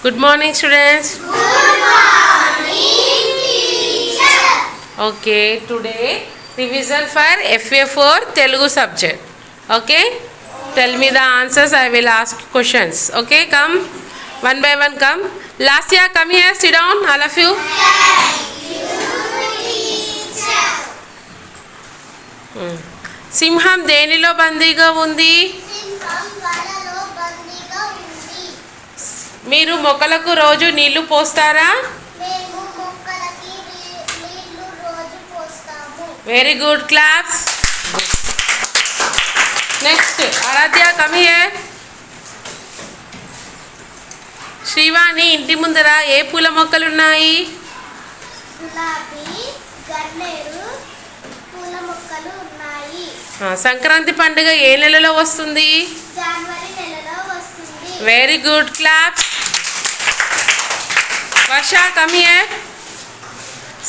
Good morning, students. Good morning, teacher. Okay, today revision for FA4 Telugu subject. Okay? Tell me the answers. I will ask questions. Okay, come. One by one, come. Last year, come here, sit down, all of you. Thank you, teacher. సింహం దేనిలో బందీగా ఉంది? సింహం వలలో బందీగా ఉంది. మీరు మొక్కలకు రోజు నీళ్లు పోస్తారా? మేము మొక్కలకి నీళ్లు రోజు పోస్తాము. Very good, claps. Next Aradhya, come here. Srivani ఇంటి ముందర ఏ పూల మొక్కలు ఉన్నాయి? గులాబీ, గన్నేరు పూల మొక్కలు ఉన్నాయి. సంక్రాంతి పండుగ ఏ నెలలో వస్తుంది? జనవరి నెలలో వస్తుంది. Very good, claps. Varsha, come here.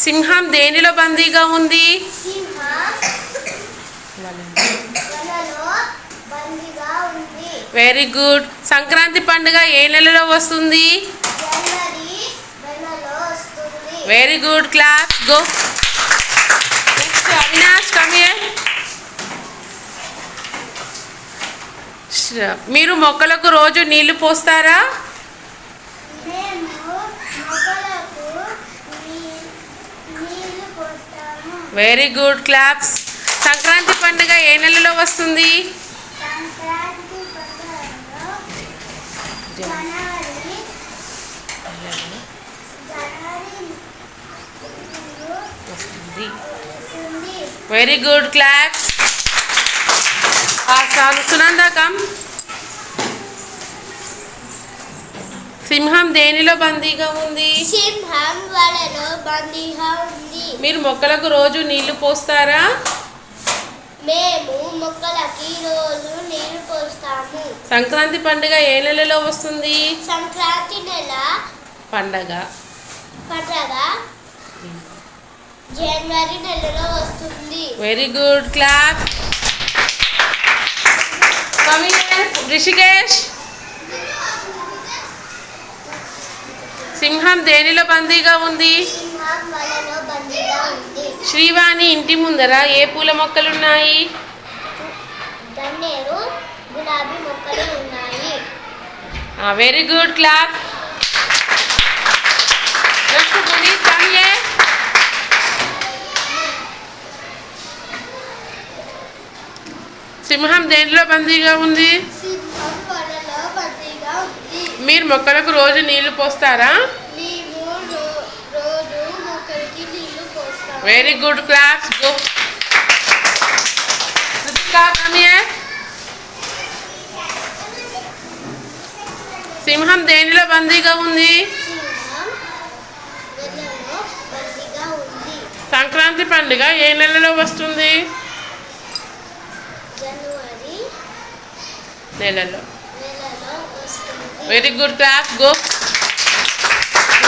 సింహం దేనిలో బందీగా ఉంది? సింహం వలలో బందీగా ఉంది. Very good. సంక్రాంతి పండుగ ఏ నెలలో వస్తుంది? జనవరి నెలలో వస్తుంది. Very good, claps. Go. Next Avinash, come here. మీరు మొక్కలకు రోజు నీళ్లు పోస్తారా? మేము మొక్కలకు నీళ్లు పోస్తాము. Very good, claps. సంక్రాంతి పండుగ ఏ నెలలో వస్తుంది? సంక్రాంతి పండుగలో జనవరి వస్తుంది. వస్తుంది. Very good, claps. Sunanda, come. సింహం దేనిలో బందీగా ఉంది? సింహం వలలో బందీగా ఉంది. మీరు మొక్కలకు రోజు నీళ్లు పోస్తారా? మేము మొక్కలకి రోజు నీళ్లు పోస్తాము. సంక్రాంతి పండుగ ఏ నెలలో వస్తుంది? సంక్రాంతి నెల పండగ జనవరి నెలలో వస్తుంది. Very good, clap. రిషికేష్, సింహం దేనిలో బందీగా ఉంది? సింహం వలలో బందీగా ఉంది. శ్రీవాణి ఇంటి ముందర ఏ పూల మొక్కలున్నాయి? గన్నేరు, గులాబీ మొక్కలు ఉన్నాయి. Very good, clap. సింహం దేనిలో బందీగా ఉంది? సింహం వలలో బందీగా ఉంది. మీరు మొక్కలకు రోజు నీళ్లు పోస్తారా? మేము రోజు మొక్కలకి నీళ్లు పోస్తాము. Very good, claps. గో. సింహం దేనిలో బందీగా ఉంది? సింహం వలలో బందీగా ఉంది. సంక్రాంతి పండుగ ఏ నెలలో వస్తుంది? జనవరి నెలలో. వస్తుంది. Very good, claps. Go.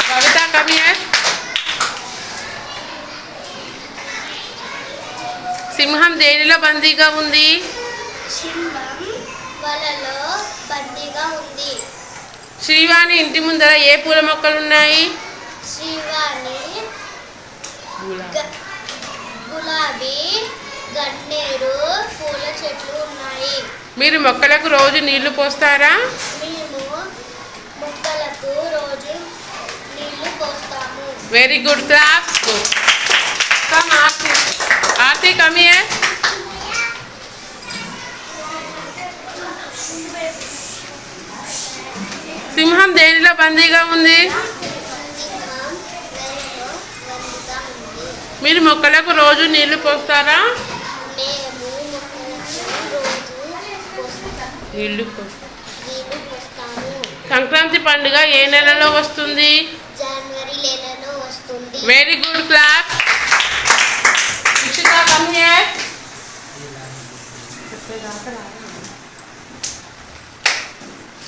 Kavitha, come here. సింహం దేనిలో బందీగా ఉంది? సింహం వలలో బందీగా ఉంది. శ్రీవాణి ఇంటి ముందర ఏ పూల మొక్కలున్నాయి? శ్రీవాణి గులాబీ, గన్నేరు పూల చెట్లు ఉన్నాయి. మీరు మొక్కలకు రోజు నీళ్లు పోస్తారా? మేము మొక్కలకు రోజు నీళ్లు పోస్తాము. Very good, claps. Go. Come Aarti. Aarti, come here. సింహం దేనిలో బందీగా ఉంది? సింహం వలలో బందీగా ఉంది. మీరు మొక్కలకు రోజు నీళ్లు పోస్తారా? మేము మొక్కలకు రోజు నీళ్లు నీళ్లు పోస్తాము. సంక్రాంతి పండుగ ఏ నెలలో వస్తుంది? జనవరి నెలలో వస్తుంది. Very good, claps. Come here.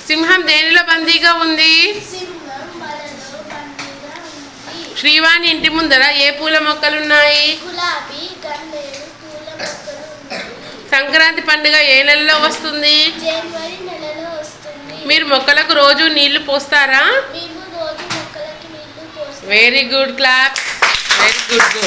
సింహం దేనిలో బందీగా ఉంది? సింహం వలలో బందీగా ఉంది. శ్రీవాణి ఇంటి ముందర ఏ పూల మొక్కలున్నాయి? గులాబీ, గన్నేరు పూల మొక్కలు ఉన్నాయి. సంక్రాంతి పండుగ ఏ నెలలో వస్తుంది? జనవరి నెలలో వస్తుంది. మీరు మొక్కలకు రోజు నీళ్లు పోస్తారా? మేము Very good, clap. Very good, good.